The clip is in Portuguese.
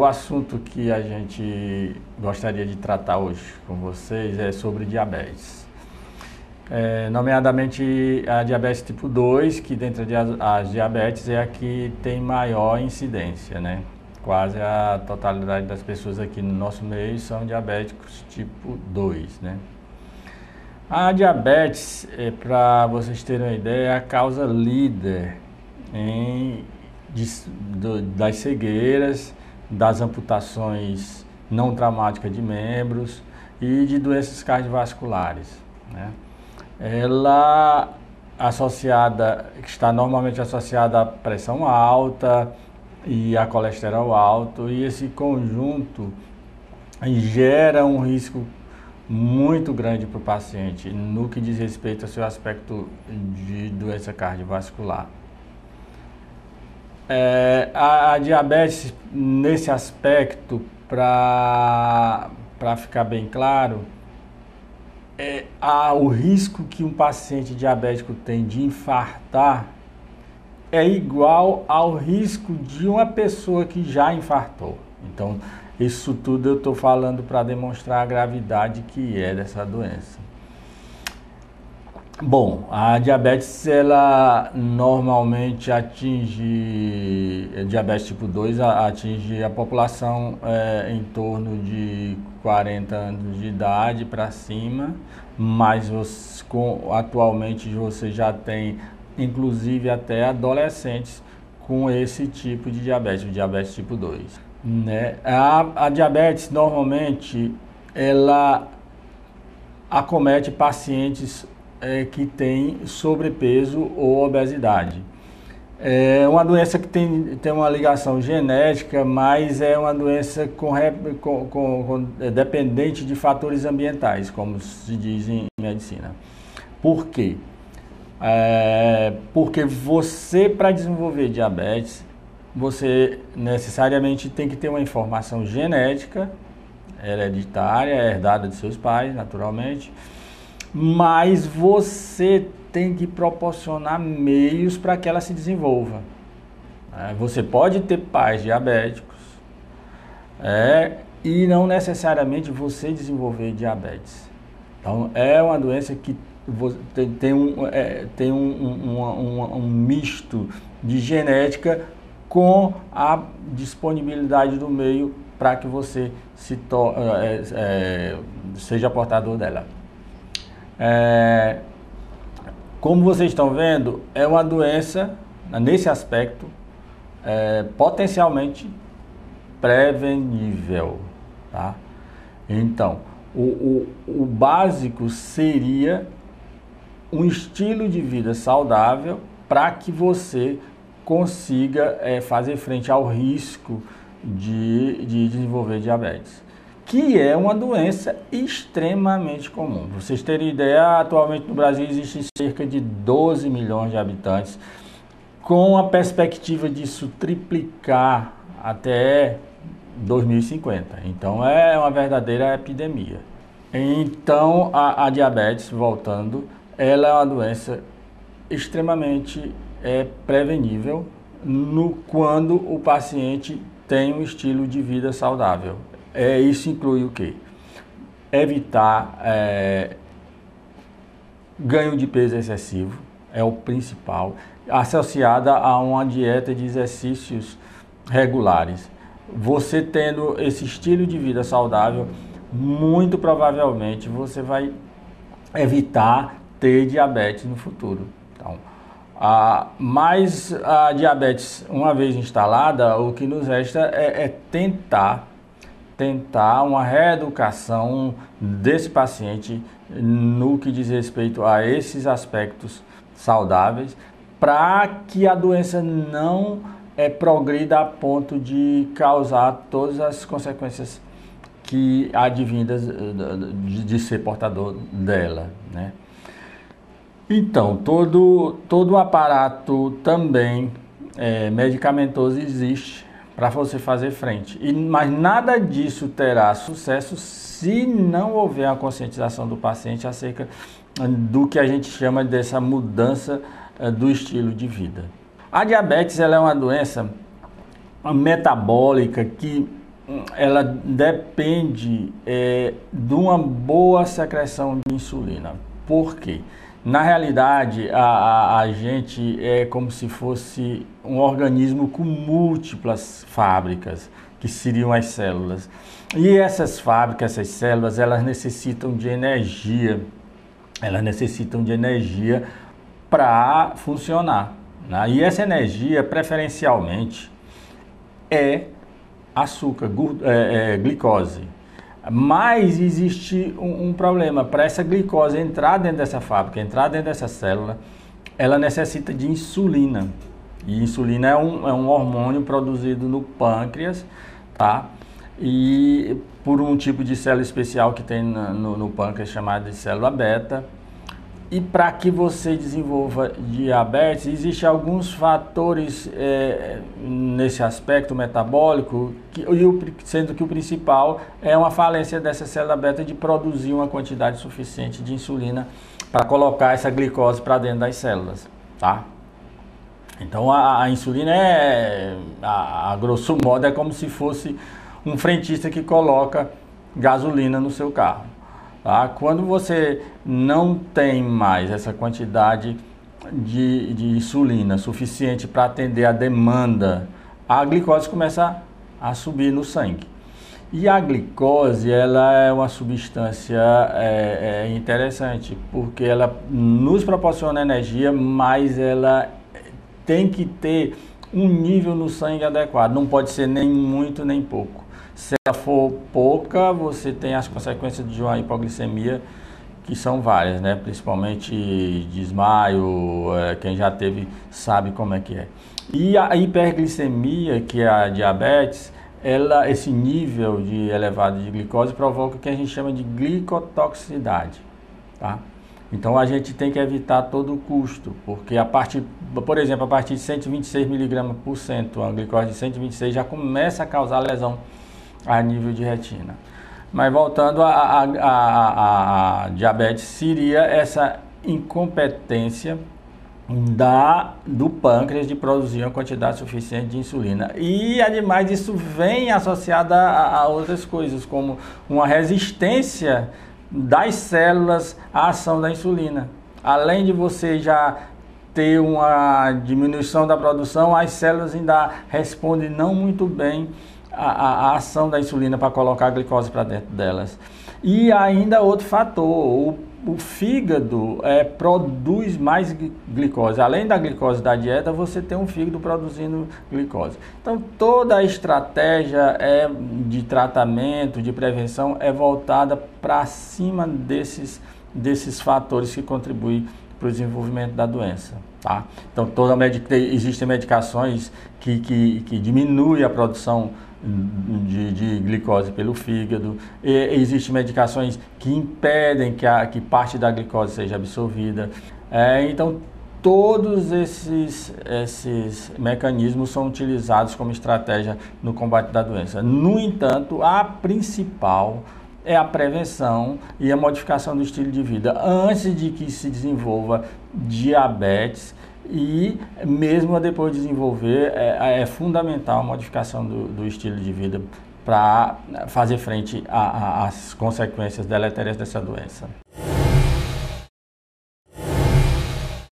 o assunto que a gente gostaria de tratar hoje com vocês é sobre diabetes. Nomeadamente a diabetes tipo 2, que dentre as diabetes é a que tem maior incidência, né? Quase a totalidade das pessoas aqui no nosso meio são diabéticos tipo 2, né? A diabetes, para vocês terem uma ideia, é a causa líder das cegueiras, das amputações não traumáticas de membros e de doenças cardiovasculares, né? Ela está normalmente associada à pressão alta e a colesterol alto, e esse conjunto gera um risco muito grande para o paciente no que diz respeito ao seu aspecto de doença cardiovascular. A diabetes, nesse aspecto, para ficar bem claro, o risco que um paciente diabético tem de infartar é igual ao risco de uma pessoa que já infartou. Então, isso tudo eu estou falando para demonstrar a gravidade que é dessa doença. Bom, a diabetes, ela normalmente diabetes tipo 2 atinge a população em torno de 40 anos de idade para cima, mas atualmente você já tem inclusive até adolescentes com esse tipo de diabetes, o diabetes tipo 2. Né? A diabetes normalmente ela acomete pacientes que têm sobrepeso ou obesidade. É uma doença que tem uma ligação genética, mas é uma doença dependente de fatores ambientais, como se diz em medicina. Por quê? Porque você, para desenvolver diabetes, você necessariamente tem que ter uma informação genética, hereditária, herdada de seus pais, naturalmente, mas você tem que proporcionar meios para que ela se desenvolva. Você pode ter pais diabéticos e não necessariamente você desenvolver diabetes. Então, é uma doença que tem um misto de genética com a disponibilidade do meio para que você seja portador dela. Como vocês estão vendo, é uma doença, nesse aspecto, potencialmente prevenível, tá? Então, o básico seria um estilo de vida saudável para que você consiga fazer frente ao risco de desenvolver diabetes, que é uma doença extremamente comum. Pra vocês terem ideia, atualmente no Brasil existem cerca de 12 milhões de habitantes, com a perspectiva disso triplicar até 2050. Então é uma verdadeira epidemia. Então a diabetes, voltando, ela é uma doença extremamente prevenível quando o paciente tem um estilo de vida saudável. Isso inclui o quê? Evitar ganho de peso excessivo, é o principal, associada a uma dieta de exercícios regulares. Você tendo esse estilo de vida saudável, muito provavelmente você vai evitar ter diabetes no futuro. Então, mas a diabetes, uma vez instalada, o que nos resta é tentar uma reeducação desse paciente no que diz respeito a esses aspectos saudáveis, para que a doença não progrida a ponto de causar todas as consequências que advindas de ser portador dela, né? Então, todo o aparato também medicamentoso existe para você fazer frente. Mas nada disso terá sucesso se não houver a conscientização do paciente acerca do que a gente chama dessa mudança do estilo de vida. A diabetes ela é uma doença metabólica que ela depende de uma boa secreção de insulina. Por quê? Na realidade, a gente é como se fosse um organismo com múltiplas fábricas, que seriam as células. E essas fábricas, essas células, elas necessitam de energia. Elas necessitam de energia para funcionar, né? E essa energia, preferencialmente, é açúcar, glicose. Mas existe um problema. Para essa glicose entrar dentro dessa fábrica, entrar dentro dessa célula, ela necessita de insulina. E insulina é um hormônio produzido no pâncreas, tá? E por um tipo de célula especial que tem no pâncreas chamada de célula beta. E para que você desenvolva diabetes, existem alguns fatores nesse aspecto metabólico, sendo que o principal é uma falência dessa célula beta de produzir uma quantidade suficiente de insulina para colocar essa glicose para dentro das células, tá? Então a insulina a grosso modo, é como se fosse um frentista que coloca gasolina no seu carro. Tá? Quando você não tem mais essa quantidade de insulina suficiente para atender a demanda, a glicose começa a subir no sangue. E a glicose, ela é uma substância interessante, porque ela nos proporciona energia, mas ela tem que ter um nível no sangue adequado, não pode ser nem muito nem pouco. Se ela for pouca, você tem as consequências de uma hipoglicemia, que são várias, né? Principalmente desmaio, quem já teve sabe como é que é. E a hiperglicemia, que é a diabetes, esse nível de elevado de glicose provoca o que a gente chama de glicotoxicidade, tá? Então a gente tem que evitar a todo custo, porque por exemplo, a partir de 126 mg por cento, a glicose de 126 já começa a causar lesão a nível de retina. Mas voltando a diabetes, seria essa incompetência do pâncreas de produzir uma quantidade suficiente de insulina. E, ademais, isso vem associado a outras coisas, como uma resistência das células à ação da insulina. Além de você já ter uma diminuição da produção, as células ainda respondem não muito bem a ação da insulina para colocar a glicose para dentro delas. E ainda outro fator, o fígado produz mais glicose. Além da glicose da dieta, você tem um fígado produzindo glicose. Então, toda a estratégia de tratamento, de prevenção, é voltada para cima desses fatores que contribuem para o desenvolvimento da doença, tá? Então, existem medicações que diminuem a produção de glicose pelo fígado, existem medicações que impedem que parte da glicose seja absorvida. Então, todos esses mecanismos são utilizados como estratégia no combate da doença. No entanto, a principal é a prevenção e a modificação do estilo de vida antes de que se desenvolva diabetes. E mesmo depois de desenvolver, é fundamental a modificação do estilo de vida para fazer frente às consequências deletérias dessa doença.